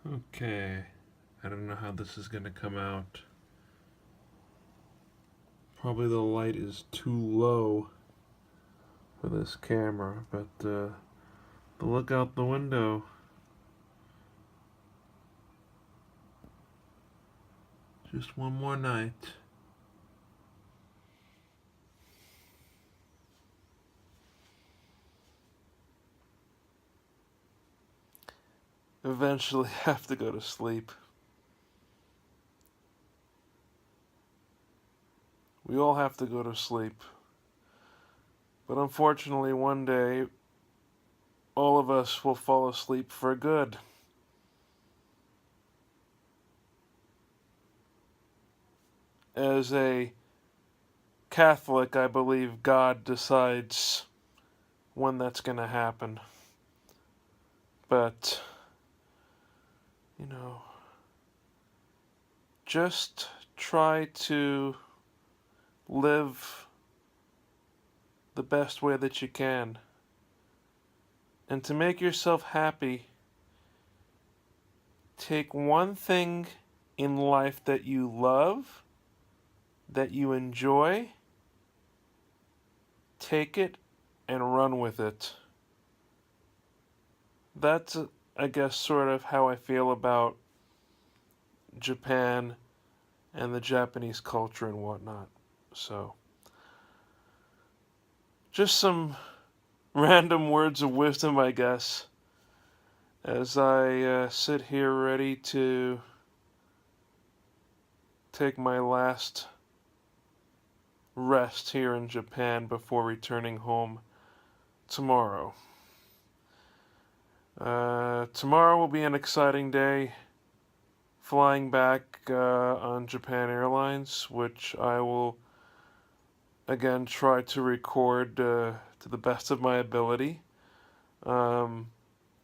Okay, I don't know how this is gonna come out. Probably the light is too low for this camera, but the look out the window. Just one more night. Eventually have to go to sleep. We all have to go to sleep. But unfortunately, one day, all of us will fall asleep for good. As a Catholic, I believe God decides when that's going to happen. But, you know, just try to live the best way that you can. And to make yourself happy, take one thing in life that you love, that you enjoy, take it and run with it. That's, I guess, sort of how I feel about Japan and the Japanese culture and whatnot. So, just some random words of wisdom, I guess, as I sit here ready to take my last rest here in Japan before returning home tomorrow. Tomorrow will be an exciting day, flying back on Japan Airlines, which I will again try to record to the best of my ability. Um,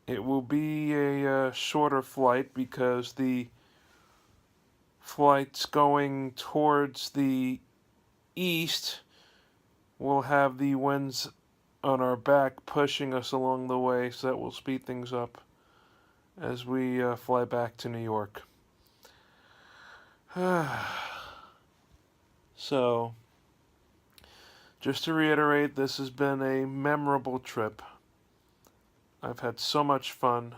it will be a shorter flight because the flights going towards the east will have the winds on our back pushing us along the way, so that will speed things up as we fly back to New York. So, just to reiterate, this has been a memorable trip. I've had so much fun.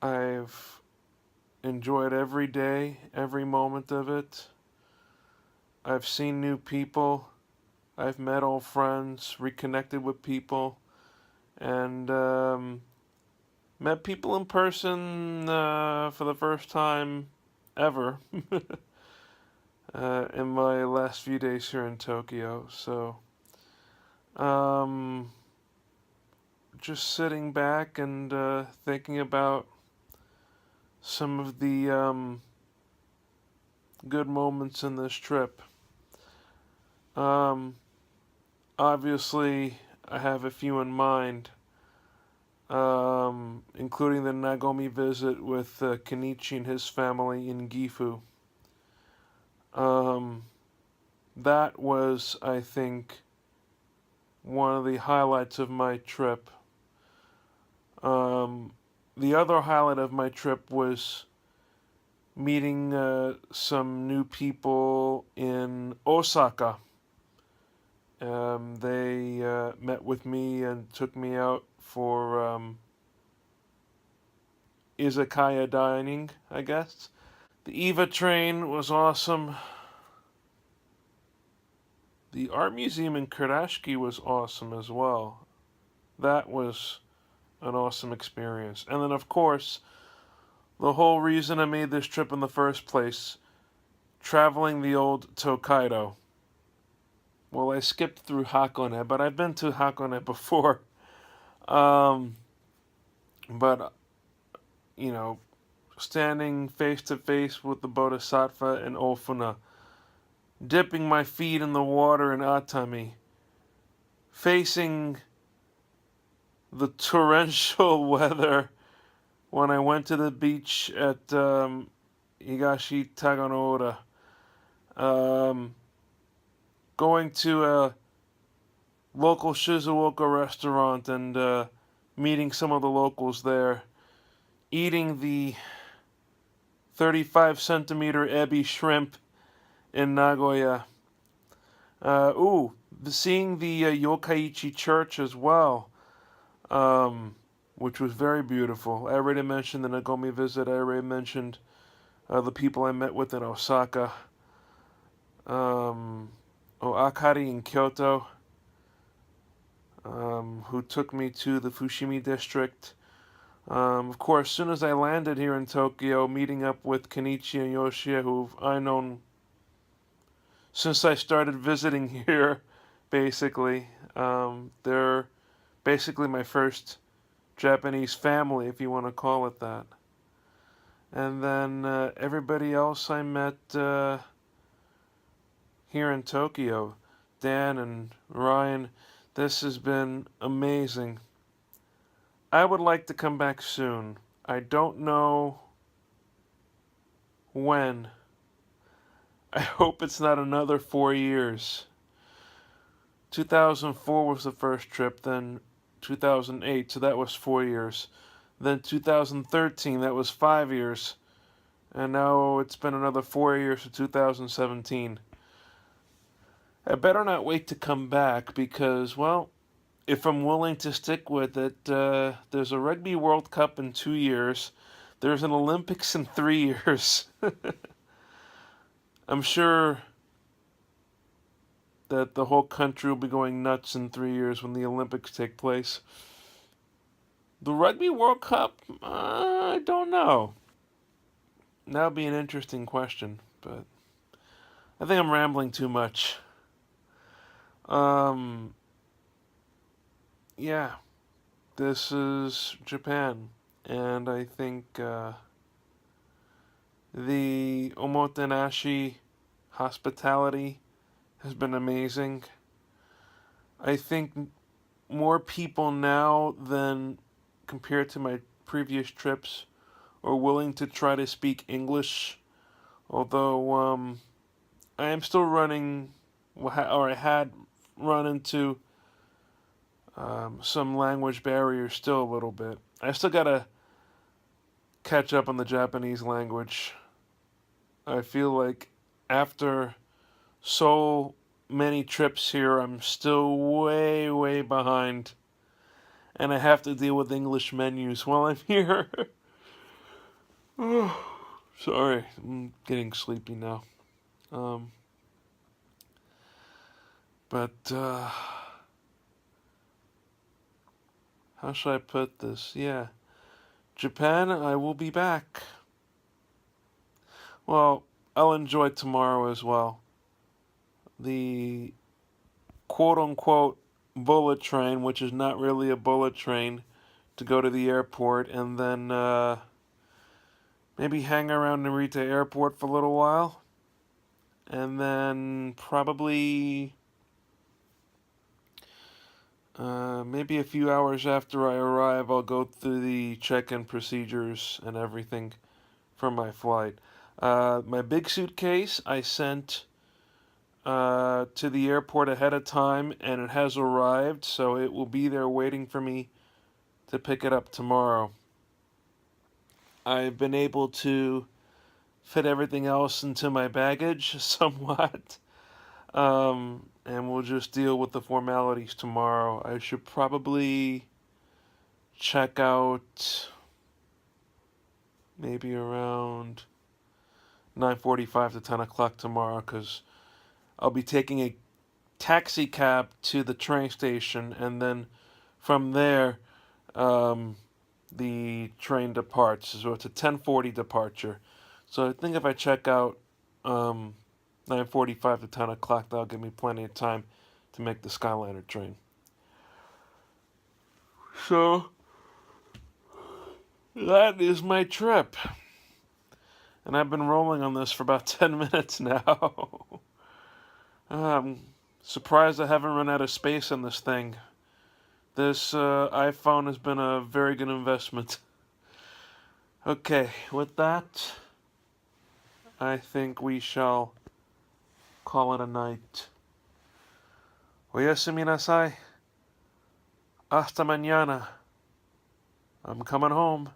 I've enjoyed every day, every moment of it. I've seen new people. I've met old friends, reconnected with people, and met people in person for the first time ever in my last few days here in Tokyo. So, um, just sitting back and thinking about some of the good moments in this trip. Um, Obviously, I have a few in mind, including the Nagomi visit with Kenichi and his family in Gifu. Um, that was, I think, one of the highlights of my trip. Um, the other highlight of my trip was meeting some new people in Osaka. They met with me and took me out for izakaya dining, I guess. The Eva train was awesome. The art museum in Kurashiki was awesome as well. That was an awesome experience. And then, of course, the whole reason I made this trip in the first place, traveling the old Tokaido. Well, I skipped through Hakone, but I've been to Hakone before. Um, but, you know, standing face to face with the Bodhisattva in Ofuna, dipping my feet in the water in Atami, facing the torrential weather when I went to the beach at Higashi Taganoura, um, going to a local Shizuoka restaurant and meeting some of the locals there, eating the 35 centimeter ebi shrimp in Nagoya. Seeing the Yokkaichi Church as well, which was very beautiful. I already mentioned the Nagomi visit. I already mentioned the people I met with in Osaka. Akari in Kyoto, who took me to the Fushimi district. Of course, as soon as I landed here in Tokyo, meeting up with Kenichi and Yoshia, who I've known since I started visiting here, basically. They're basically my first Japanese family, if you want to call it that. And then everybody else I met here in Tokyo, Dan and Ryan, this has been amazing. I would like to come back soon. I don't know when. I hope it's not another 4 years. 2004 was the first trip, then 2008, so that was 4 years. Then 2013, that was 5 years. And now it's been another 4 years to 2017. I better not wait to come back because, well, if I'm willing to stick with it, there's a Rugby World Cup in 2 years. There's an Olympics in 3 years. I'm sure that the whole country will be going nuts in 3 years when the Olympics take place. The Rugby World Cup? I don't know. That would be an interesting question, but I think I'm rambling too much. Yeah, this is Japan, and I think the omotenashi hospitality has been amazing. I think more people now than compared to my previous trips are willing to try to speak English, although I am still running, or I had run into some language barriers still a little bit. I still gotta catch up on the Japanese language. I feel like after so many trips here, I'm still way, way behind. And I have to deal with English menus while I'm here. Sorry, I'm getting sleepy now. But how should I put this? Yeah. Japan, I will be back. Well, I'll enjoy tomorrow as well. The quote-unquote bullet train, which is not really a bullet train, to go to the airport, and then maybe hang around Narita Airport for a little while, and then probably maybe a few hours after I arrive, I'll go through the check-in procedures and everything for my flight. My big suitcase I sent to the airport ahead of time, and it has arrived, so it will be there waiting for me to pick it up tomorrow. I've been able to fit everything else into my baggage somewhat, and we'll just deal with the formalities tomorrow. I should probably check out maybe around 9:45 to 10 o'clock tomorrow, because I'll be taking a taxi cab to the train station, and then from there, the train departs. So it's a 10:40 departure. So I think if I check out 9:45 to 10 o'clock, that'll give me plenty of time to make the Skyliner train. So that is my trip. And I've been rolling on this for about 10 minutes now. I'm surprised I haven't run out of space on this thing. This iPhone has been a very good investment. Okay, with that, I think we shall call it a night. Oyasumi nasai. Hasta mañana. I'm coming home.